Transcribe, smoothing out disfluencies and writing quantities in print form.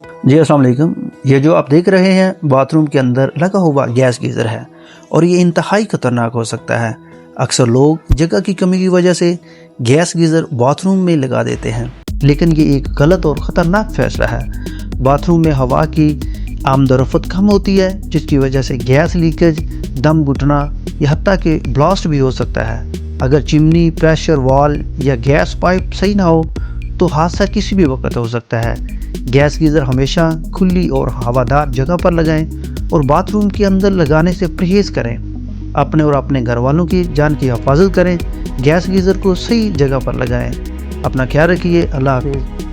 जी अस्सलाम वालेकुम। ये जो आप देख रहे हैं बाथरूम के अंदर लगा हुआ गैस गीज़र है और ये इंतहाई ख़तरनाक हो सकता है। अक्सर लोग जगह की कमी की वजह से गैस गीज़र बाथरूम में लगा देते हैं, लेकिन ये एक गलत और ख़तरनाक फैसला है। बाथरूम में हवा की आमदरफत कम होती है, जिसकी वजह से गैस लीकेज, दम घुटना या हत्ता के ब्लास्ट भी हो सकता है। अगर चिमनी, प्रेशर वाल या गैस पाइप सही ना हो तो हादसा किसी भी वक्त हो सकता है। गैस गीज़र हमेशा खुली और हवादार जगह पर लगाएं और बाथरूम के अंदर लगाने से परहेज़ करें। अपने और अपने घर वालों की जान की हिफाजत करें। गैस गीज़र को सही जगह पर लगाएं। अपना ख्याल रखिए। अल्लाह हाफ़िज़।